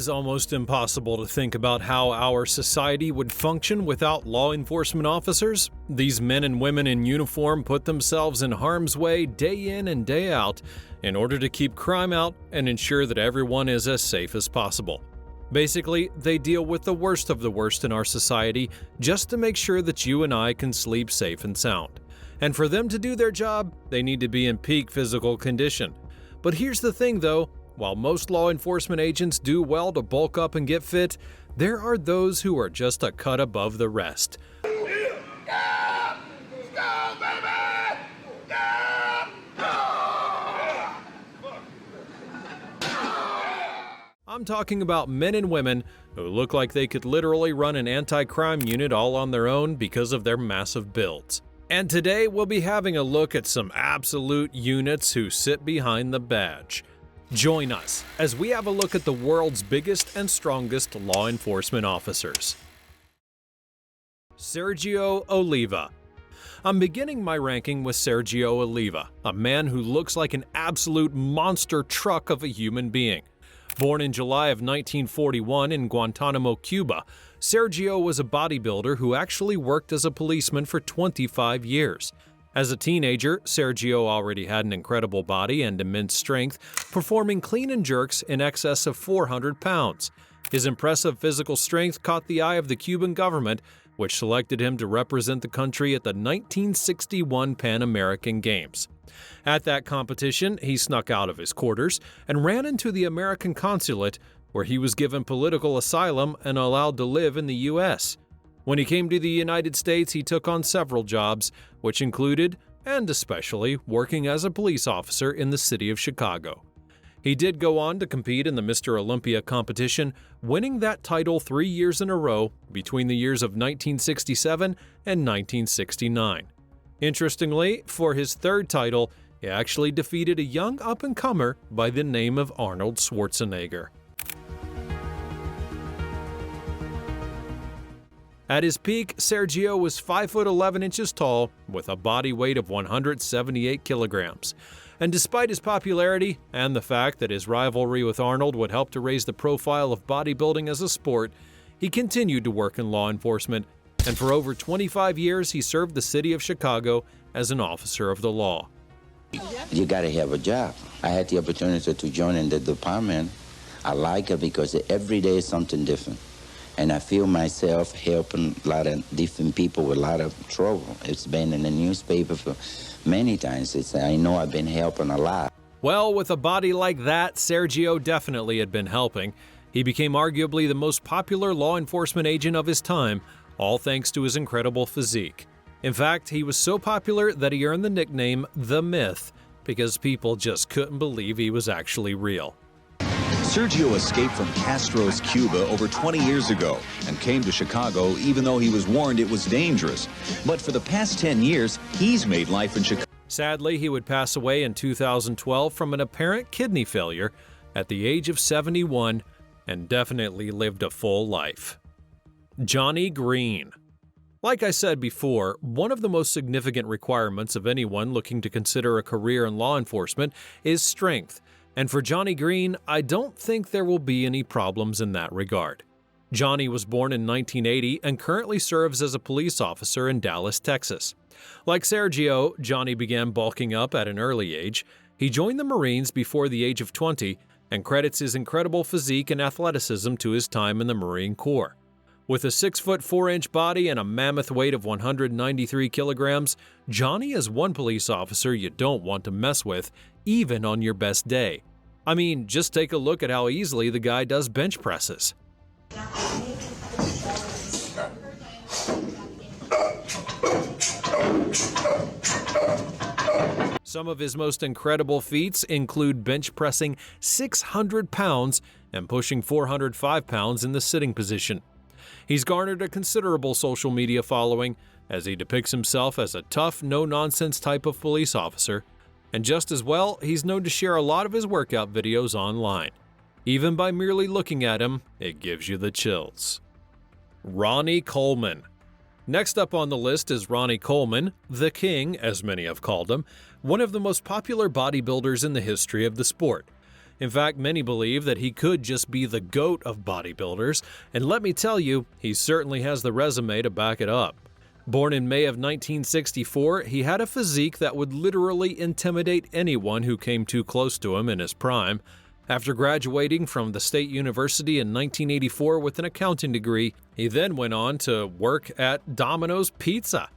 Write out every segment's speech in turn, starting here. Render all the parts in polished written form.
is almost impossible to think about how our society would function without law enforcement officers. These men and women in uniform put themselves in harm's way day in and day out in order to keep crime out and ensure that everyone is as safe as possible. Basically, they deal with the worst of the worst in our society just to make sure that you and I can sleep safe and sound. And for them to do their job, they need to be in peak physical condition. But here's the thing though, while most law enforcement agents do well to bulk up and get fit, there are those who are just a cut above the rest. I'm talking about men and women who look like they could literally run an anti-crime unit all on their own because of their massive builds. And today we'll be having a look at some absolute units who sit behind the badge. Join us as we have a look at the world's biggest and strongest law enforcement officers. Sergio Oliva. I'm beginning my ranking with Sergio Oliva, a man who looks like an absolute monster truck of a human being. Born in July of 1941 in Guantanamo, Cuba, Sergio was a bodybuilder who actually worked as a policeman for 25 years. As a teenager, Sergio already had an incredible body and immense strength, performing clean and jerks in excess of 400 pounds. His impressive physical strength caught the eye of the Cuban government, which selected him to represent the country at the 1961 Pan American Games. At that competition, he snuck out of his quarters and ran into the American consulate, where he was given political asylum and allowed to live in the U.S. When he came to the United States, he took on several jobs, which included, and especially, working as a police officer in the city of Chicago. He did go on to compete in the Mr. Olympia competition, winning that title 3 years in a row between the years of 1967 and 1969. Interestingly, for his third title, he actually defeated a young up-and-comer by the name of Arnold Schwarzenegger. At his peak, Sergio was 5 foot 11 inches tall with a body weight of 178 kilograms. And despite his popularity and the fact that his rivalry with Arnold would help to raise the profile of bodybuilding as a sport, he continued to work in law enforcement, and for over 25 years he served the city of Chicago as an officer of the law. You gotta have a job. I had the opportunity to join in the department. I like it because every day is something different. And I feel myself helping a lot of different people with a lot of trouble. It's been in the newspaper for many times. I know I've been helping a lot. Well, with a body like that, Sergio definitely had been helping. He became arguably the most popular law enforcement agent of his time, all thanks to his incredible physique. In fact, he was so popular that he earned the nickname The Myth, because people just couldn't believe he was actually real. Sergio escaped from Castro's Cuba over 20 years ago and came to Chicago even though he was warned it was dangerous. But for the past 10 years, he's made life in Chicago. Sadly, he would pass away in 2012 from an apparent kidney failure at the age of 71 and definitely lived a full life. Johnny Green. Like I said before, one of the most significant requirements of anyone looking to consider a career in law enforcement is strength. And for Johnny Green, I don't think there will be any problems in that regard. Johnny was born in 1980 and currently serves as a police officer in Dallas, Texas. Like Sergio, Johnny began bulking up at an early age. He joined the Marines before the age of 20 and credits his incredible physique and athleticism to his time in the Marine Corps. With a 6 foot 4 inch body and a mammoth weight of 193 kilograms, Johnny is one police officer you don't want to mess with, even on your best day. I mean, just take a look at how easily the guy does bench presses. Some of his most incredible feats include bench pressing 600 pounds and pushing 405 pounds in the sitting position. He's garnered a considerable social media following as he depicts himself as a tough, no-nonsense type of police officer, and just as well, he's known to share a lot of his workout videos online. Even by merely looking at him, it gives you the chills. Ronnie Coleman. Next up on the list is Ronnie Coleman, the King, as many have called him, one of the most popular bodybuilders in the history of the sport. In fact, many believe that he could just be the GOAT of bodybuilders, and let me tell you, he certainly has the resume to back it up. Born in May of 1964, he had a physique that would literally intimidate anyone who came too close to him in his prime. After graduating from the State University in 1984 with an accounting degree, he then went on to work at Domino's Pizza.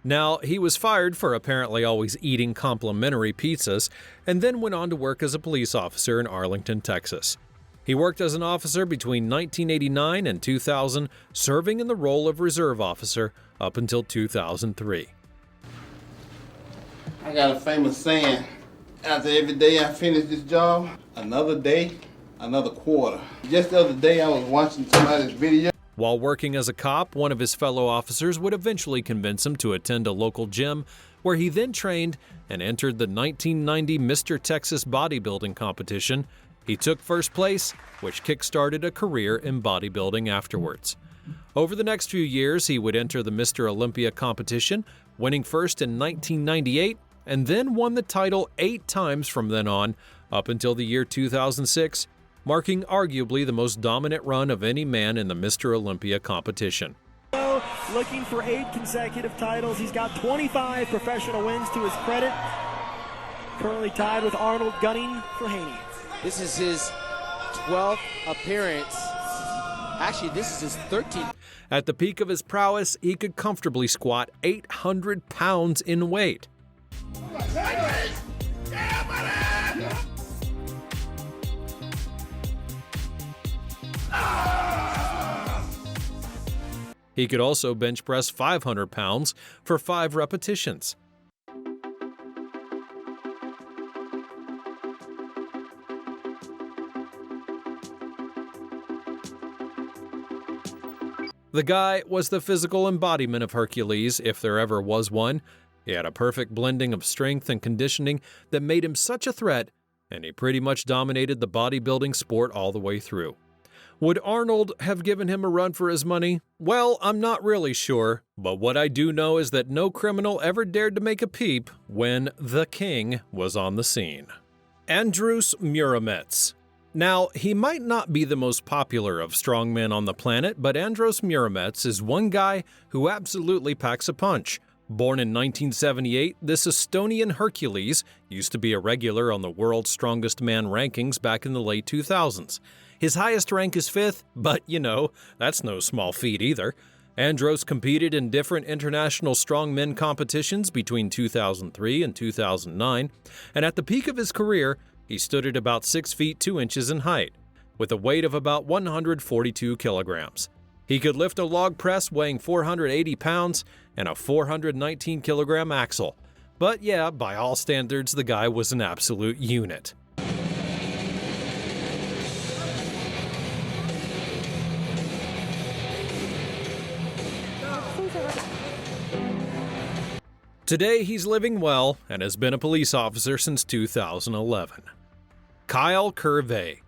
Now, he was fired for apparently always eating complimentary pizzas, and then went on to work as a police officer in Arlington, Texas. He worked as an officer between 1989 and 2000, serving in the role of reserve officer up until 2003. I got a famous saying, after every day I finish this job, another day, another quarter. Just the other day I was watching somebody's video. While working as a cop, one of his fellow officers would eventually convince him to attend a local gym, where he then trained and entered the 1990 Mr. Texas bodybuilding competition. He took first place, which kick-started a career in bodybuilding afterwards. Over the next few years, he would enter the Mr. Olympia competition, winning first in 1998, and then won the title 8 times from then on, up until the year 2006, marking arguably the most dominant run of any man in the Mr. Olympia competition. Looking for 8 consecutive titles. He's got 25 professional wins to his credit. Currently tied with Arnold gunning for Haney. This is his 12th appearance. Actually, this is his 13th. At the peak of his prowess, he could comfortably squat 800 pounds in weight. He could also bench press 500 pounds for 5 repetitions. The guy was the physical embodiment of Hercules, if there ever was one. He had a perfect blending of strength and conditioning that made him such a threat, and he pretty much dominated the bodybuilding sport all the way through. Would Arnold have given him a run for his money? Well, I'm not really sure, but what I do know is that no criminal ever dared to make a peep when the king was on the scene. Andrius Murametz. Now, he might not be the most popular of strongmen on the planet, but Andrius Murametz is one guy who absolutely packs a punch. Born in 1978, this Estonian Hercules used to be a regular on the World's Strongest Man rankings back in the late 2000s. His highest rank is 5th, but you know, that's no small feat either. Andros competed in different international strongmen competitions between 2003 and 2009, and at the peak of his career, he stood at about 6 feet 2 inches in height, with a weight of about 142 kilograms. He could lift a log press weighing 480 pounds and a 419 kilogram axle. But yeah, by all standards, the guy was an absolute unit. Today, he's living well and has been a police officer since 2011. Kyle Curvey.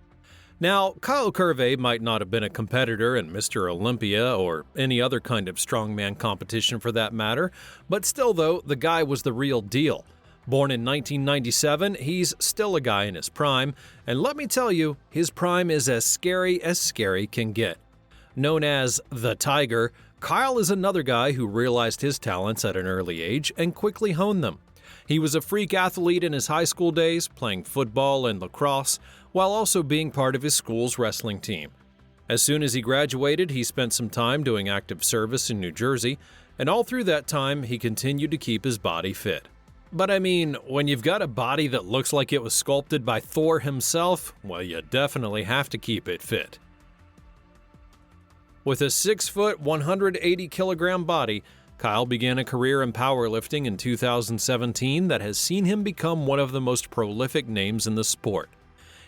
Now, Kyle Curvey might not have been a competitor in Mr. Olympia or any other kind of strongman competition for that matter, but still though, the guy was the real deal. Born in 1997, he's still a guy in his prime, and let me tell you, his prime is as scary can get. Known as the Tiger, Kyle is another guy who realized his talents at an early age and quickly honed them. He was a freak athlete in his high school days, playing football and lacrosse, while also being part of his school's wrestling team. As soon as he graduated, he spent some time doing active service in New Jersey, and all through that time, he continued to keep his body fit. But I mean, when you've got a body that looks like it was sculpted by Thor himself, well, you definitely have to keep it fit. With a 6-foot, 180-kilogram body, Kyle began a career in powerlifting in 2017 that has seen him become one of the most prolific names in the sport.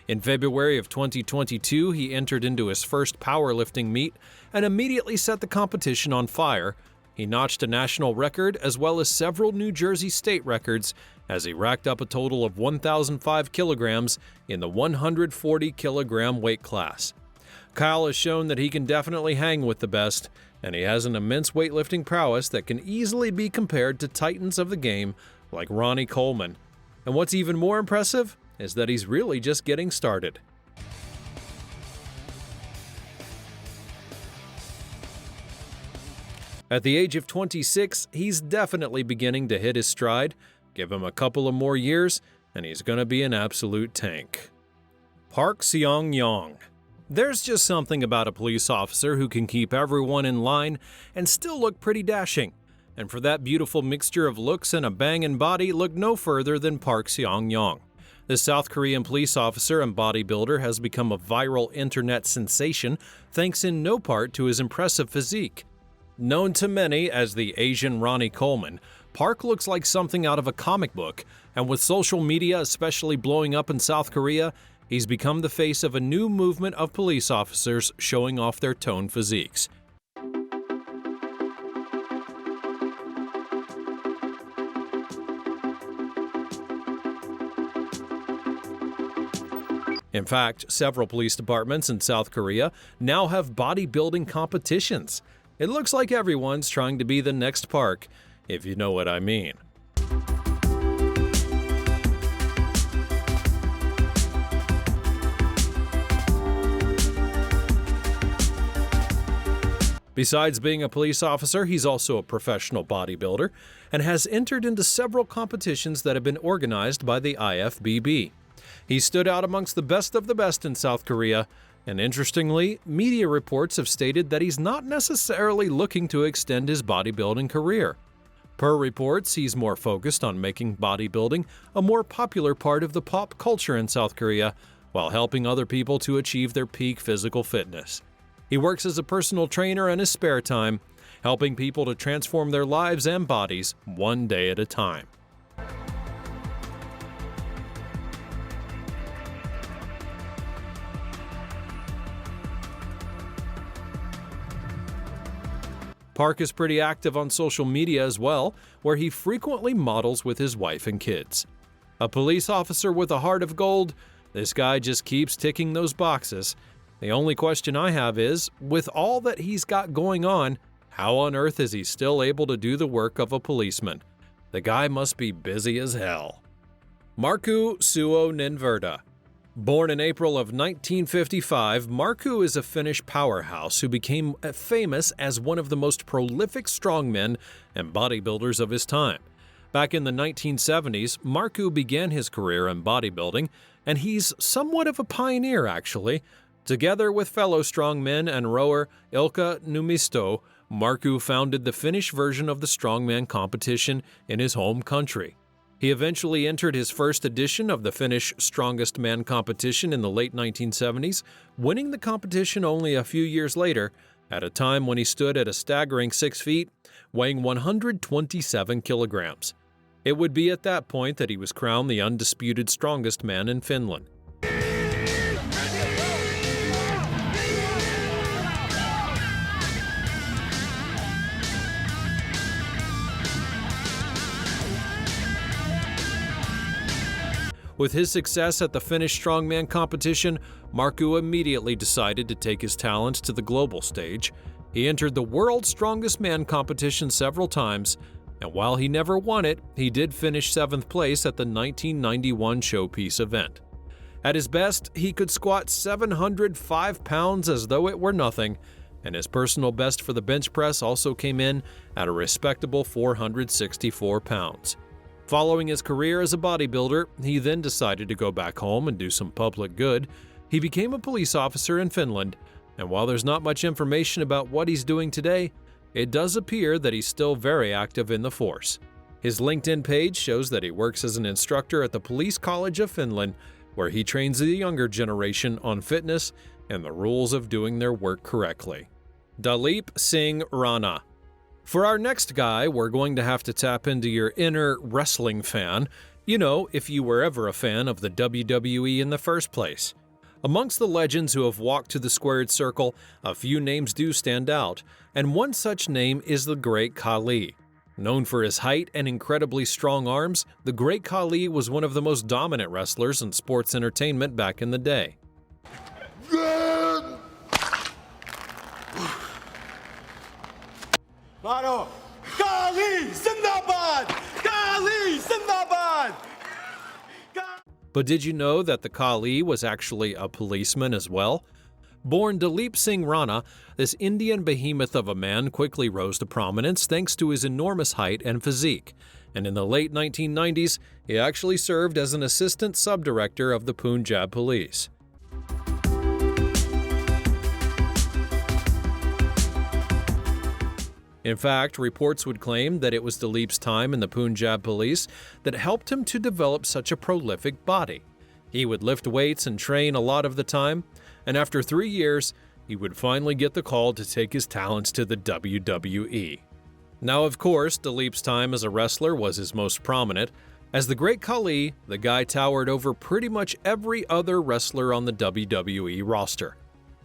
In February of 2022, he entered into his first powerlifting meet and immediately set the competition on fire. He notched a national record as well as several New Jersey state records as he racked up a total of 1,005 kilograms in the 140-kilogram weight class. Kyle has shown that he can definitely hang with the best, and he has an immense weightlifting prowess that can easily be compared to titans of the game like Ronnie Coleman. And what's even more impressive? is that he's really just getting started. At the age of 26, he's definitely beginning to hit his stride. Give him a couple of more years, and he's going to be an absolute tank. Park Seong-yong. There's just something about a police officer who can keep everyone in line and still look pretty dashing. And for that beautiful mixture of looks and a banging body, look no further than Park Seong-yong. This South Korean police officer and bodybuilder has become a viral internet sensation thanks in no part to his impressive physique. Known to many as the Asian Ronnie Coleman, Park looks like something out of a comic book, and with social media especially blowing up in South Korea, he's become the face of a new movement of police officers showing off their toned physiques. In fact, several police departments in South Korea now have bodybuilding competitions. It looks like everyone's trying to be the next Park, if you know what I mean. Besides being a police officer, he's also a professional bodybuilder and has entered into several competitions that have been organized by the IFBB. He stood out amongst the best of the best in South Korea, and interestingly, media reports have stated that he's not necessarily looking to extend his bodybuilding career. Per reports, he's more focused on making bodybuilding a more popular part of the pop culture in South Korea, while helping other people to achieve their peak physical fitness. He works as a personal trainer in his spare time, helping people to transform their lives and bodies one day at a time. Park is pretty active on social media as well, where he frequently models with his wife and kids. A police officer with a heart of gold, this guy just keeps ticking those boxes. The only question I have is, with all that he's got going on, how on earth is he still able to do the work of a policeman? The guy must be busy as hell. Markku Suo-Ninvirta. Born in April of 1955, Markku is a Finnish powerhouse who became famous as one of the most prolific strongmen and bodybuilders of his time. Back in the 1970s, Markku began his career in bodybuilding, and he's somewhat of a pioneer, actually. Together with fellow strongmen and rower Ilkka Numisto, Markku founded the Finnish version of the strongman competition in his home country. He eventually entered his first edition of the Finnish Strongest Man competition in the late 1970s, winning the competition only a few years later, at a time when he stood at a staggering 6 feet, weighing 127 kilograms. It would be at that point that he was crowned the undisputed strongest man in Finland. With his success at the Finnish strongman competition, Markku immediately decided to take his talents to the global stage. He entered the World's Strongest Man competition several times, and while he never won it, he did finish 7th place at the 1991 showpiece event. At his best, he could squat 705 pounds as though it were nothing, and his personal best for the bench press also came in at a respectable 464 pounds. Following his career as a bodybuilder, he then decided to go back home and do some public good. He became a police officer in Finland, and while there's not much information about what he's doing today, it does appear that he's still very active in the force. His LinkedIn page shows that he works as an instructor at the Police College of Finland, where he trains the younger generation on fitness and the rules of doing their work correctly. Dalip Singh Rana. For our next guy, we're going to have to tap into your inner wrestling fan. You know, if you were ever a fan of the WWE in the first place. Amongst the legends who have walked to the squared circle, a few names do stand out, and one such name is the Great Khali. Known for his height and incredibly strong arms, the Great Khali was one of the most dominant wrestlers in sports entertainment back in the day. But did you know that the Kali was actually a policeman as well? Born Dalip Singh Rana, this Indian behemoth of a man quickly rose to prominence thanks to his enormous height and physique, and in the late 1990s, he actually served as an assistant subdirector of the Punjab Police. In fact, reports would claim that it was Dalip's time in the Punjab Police that helped him to develop such a prolific body. He would lift weights and train a lot of the time, and after 3 years, he would finally get the call to take his talents to the WWE. Now, of course, Dalip's time as a wrestler was his most prominent. As the Great Khali, the guy towered over pretty much every other wrestler on the WWE roster.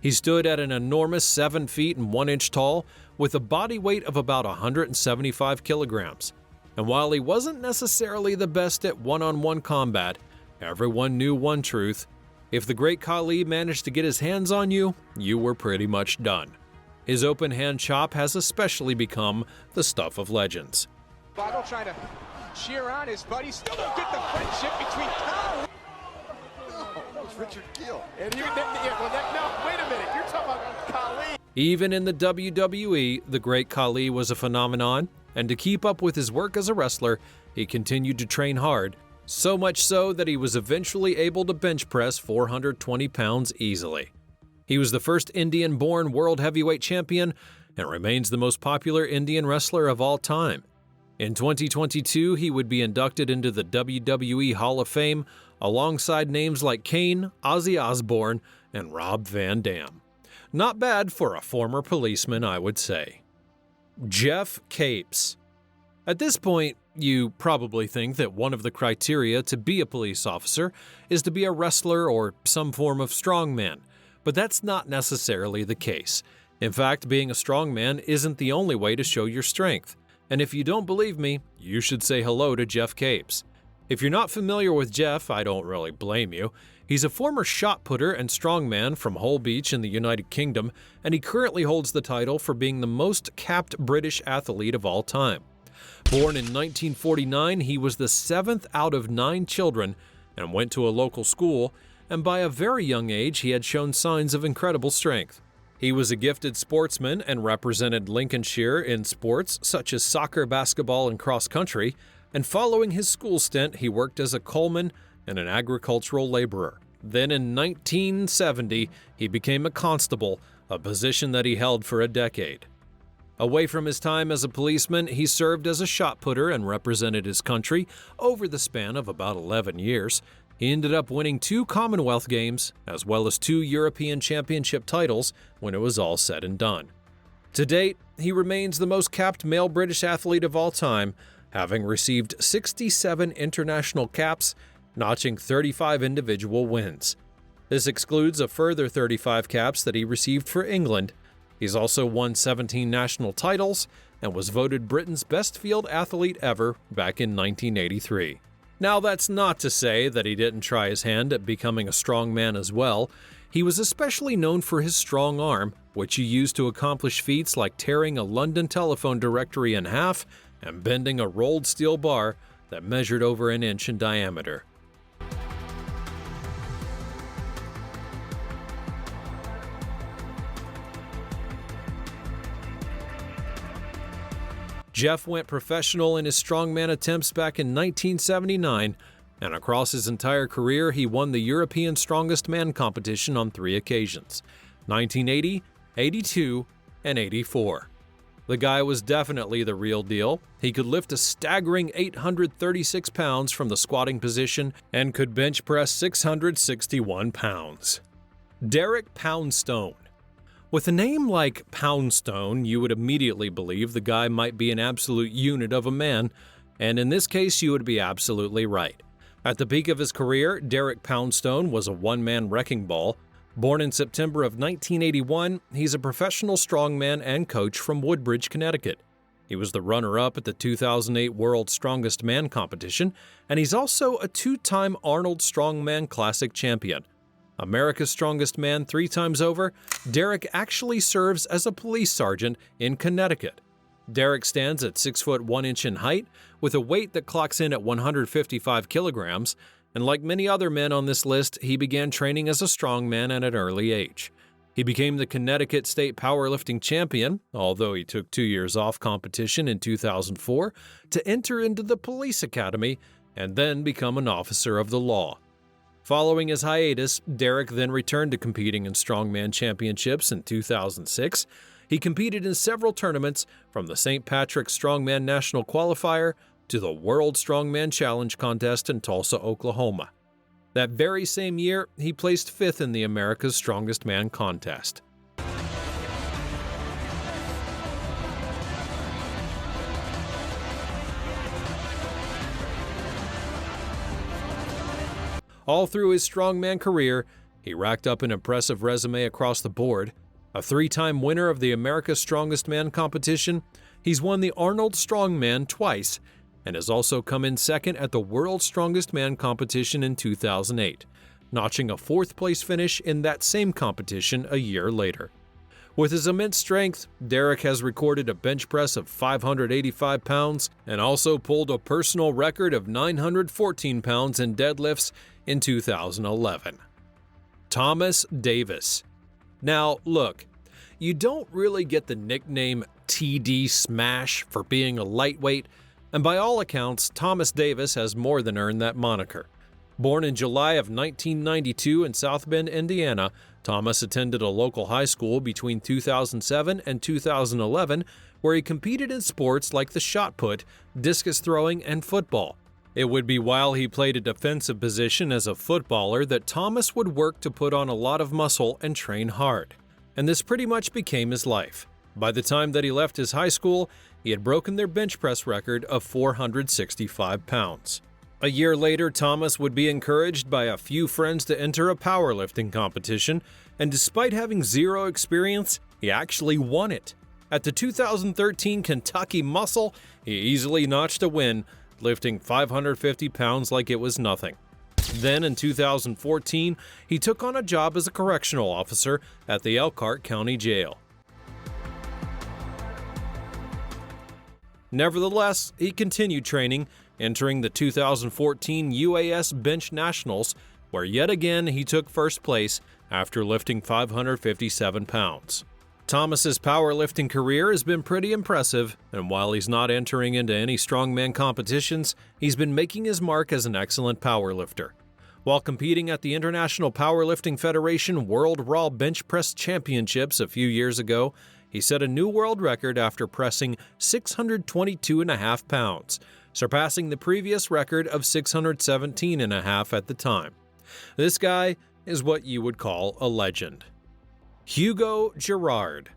He stood at an enormous 7 feet and 1 inch tall with a body weight of about 175 kilograms. And while he wasn't necessarily the best at one-on-one combat, everyone knew one truth: if the Great Khali managed to get his hands on you, you were pretty much done. His open hand chop has especially become the stuff of legends. Boggle trying to cheer on his buddy, still don't get the friendship between Khali. That was Richard Gill. And even no, wait a minute, you're talking about Khali. Even in the WWE, the Great Khali was a phenomenon, and to keep up with his work as a wrestler, he continued to train hard, so much so that he was eventually able to bench press 420 pounds easily. He was the first Indian-born World Heavyweight Champion and remains the most popular Indian wrestler of all time. In 2022, he would be inducted into the WWE Hall of Fame alongside names like Kane, Ozzy Osbourne, and Rob Van Dam. Not bad for a former policeman, I would say. Jeff Capes. At this point, you probably think that one of the criteria to be a police officer is to be a wrestler or some form of strongman, but that's not necessarily the case. In fact, being a strongman isn't the only way to show your strength. And if you don't believe me, you should say hello to Jeff Capes. If you're not familiar with Jeff, I don't really blame you. He's a former shot putter and strongman from Hull Beach in the United Kingdom, and he currently holds the title for being the most capped British athlete of all time. Born in 1949, he was the 7th out of 9 children and went to a local school, and by a very young age he had shown signs of incredible strength. He was a gifted sportsman and represented Lincolnshire in sports such as soccer, basketball, and cross country, and following his school stint, he worked as a coalman and an agricultural laborer. Then in 1970, he became a constable, a position that he held for a decade. Away from his time as a policeman, he served as a shot putter and represented his country over the span of about 11 years. He ended up winning 2 Commonwealth Games, as well as 2 European Championship titles when it was all said and done. To date, he remains the most capped male British athlete of all time, having received 67 international caps, notching 35 individual wins. This excludes a further 35 caps that he received for England. He's also won 17 national titles and was voted Britain's best field athlete ever back in 1983. Now, that's not to say that he didn't try his hand at becoming a strongman as well. He was especially known for his strong arm, which he used to accomplish feats like tearing a London telephone directory in half and bending a rolled steel bar that measured over an inch in diameter. Jeff went professional in his strongman attempts back in 1979, and across his entire career, he won the European Strongest Man competition on 3 occasions: 1980, 82, and 84. The guy was definitely the real deal. He could lift a staggering 836 pounds from the squatting position and could bench press 661 pounds. Derek Poundstone. With a name like Poundstone, you would immediately believe the guy might be an absolute unit of a man, and in this case, you would be absolutely right. At the peak of his career, Derek Poundstone was a one-man wrecking ball. Born in September of 1981, he's a professional strongman and coach from Woodbridge, Connecticut. He was the runner-up at the 2008 World's Strongest Man competition, and he's also a 2-time Arnold Strongman Classic champion. America's Strongest Man 3 times over, Derek actually serves as a police sergeant in Connecticut. Derek stands at 6 foot 1 inch in height, with a weight that clocks in at 155 kilograms, And like many other men on this list, he began training as a strongman at an early age. He became the Connecticut State Powerlifting Champion, although he took 2 years off competition in 2004 to enter into the police academy and then become an officer of the law. Following his hiatus, Derek then returned to competing in strongman championships in 2006. He competed in several tournaments, from the St. Patrick's Strongman National Qualifier to the World Strongman Challenge contest in Tulsa, Oklahoma. That very same year, he placed 5th in the America's Strongest Man contest. All through his strongman career, he racked up an impressive resume across the board. A 3-time winner of the America's Strongest Man competition, he's won the Arnold Strongman twice, and has also come in second at the World's Strongest Man competition in 2008, notching a 4th-place finish in that same competition a year later. With his immense strength, Derek has recorded a bench press of 585 pounds and also pulled a personal record of 914 pounds in deadlifts in 2011. Thomas Davis. Now, look, you don't really get the nickname TD Smash for being a lightweight, and by all accounts, Thomas Davis has more than earned that moniker. Born in July of 1992 in South Bend, Indiana, Thomas attended a local high school between 2007 and 2011, where he competed in sports like the shot put, discus throwing, and football. It would be while he played a defensive position as a footballer that Thomas would work to put on a lot of muscle and train hard. And this pretty much became his life. By the time that he left his high school, he had broken their bench press record of 465 pounds. A year later, Thomas would be encouraged by a few friends to enter a powerlifting competition, and despite having 0 experience, he actually won it. At the 2013 Kentucky Muscle, he easily notched a win, lifting 550 pounds like it was nothing. Then in 2014, he took on a job as a correctional officer at the Elkhart County Jail. Nevertheless, he continued training, entering the 2014 UAS Bench Nationals, where yet again he took first place after lifting 557 pounds. Thomas's powerlifting career has been pretty impressive, and while he's not entering into any strongman competitions, he's been making his mark as an excellent powerlifter. While competing at the International Powerlifting Federation World Raw Bench Press Championships a few years ago, he set a new world record after pressing 622.5 pounds, surpassing the previous record of 617.5 at the time. This guy is what you would call a legend. Hugo Girard.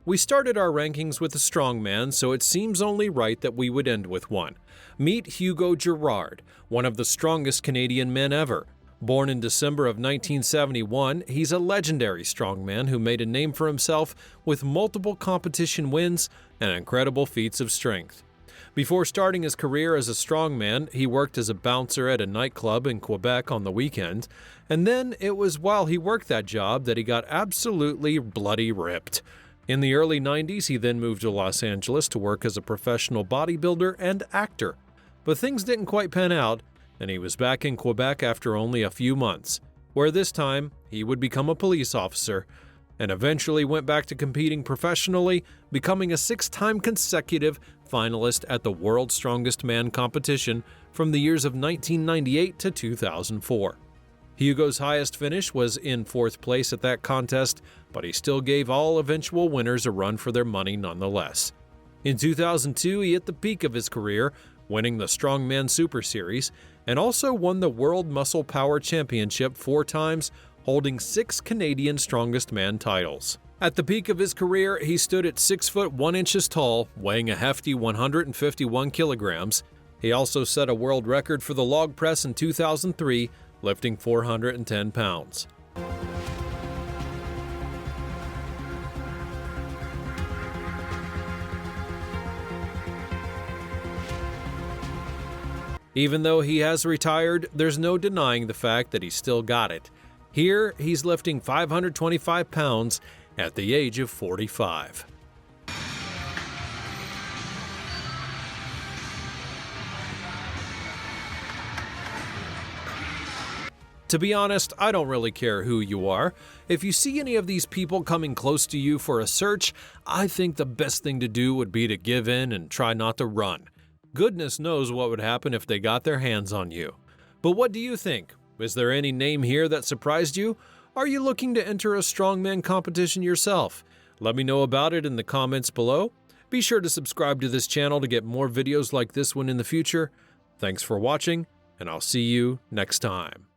We started our rankings with a strongman, so it seems only right that we would end with one. Meet Hugo Girard, one of the strongest Canadian men ever. Born in December of 1971, he's a legendary strongman who made a name for himself with multiple competition wins and incredible feats of strength. Before starting his career as a strongman, he worked as a bouncer at a nightclub in Quebec on the weekend, and then it was while he worked that job that he got absolutely bloody ripped. In the early 90s, he then moved to Los Angeles to work as a professional bodybuilder and actor. But things didn't quite pan out, and he was back in Quebec after only a few months, where this time he would become a police officer, and eventually went back to competing professionally, becoming a 6-time consecutive finalist at the World's Strongest Man competition from the years of 1998 to 2004. Hugo's highest finish was in 4th place at that contest, but he still gave all eventual winners a run for their money nonetheless. In 2002, he hit the peak of his career, winning the Strongman Super Series, and also won the World Muscle Power Championship 4 times, holding 6 Canadian Strongest Man titles. At the peak of his career, he stood at 6 foot 1 inches tall, weighing a hefty 151 kilograms. He also set a world record for the log press in 2003, lifting 410 pounds. Even though he has retired, there's no denying the fact that he's still got it. Here, he's lifting 525 pounds at the age of 45. To be honest, I don't really care who you are. If you see any of these people coming close to you for a search, I think the best thing to do would be to give in and try not to run. Goodness knows what would happen if they got their hands on you. But what do you think? Is there any name here that surprised you? Are you looking to enter a strongman competition yourself? Let me know about it in the comments below. Be sure to subscribe to this channel to get more videos like this one in the future. Thanks for watching, and I'll see you next time.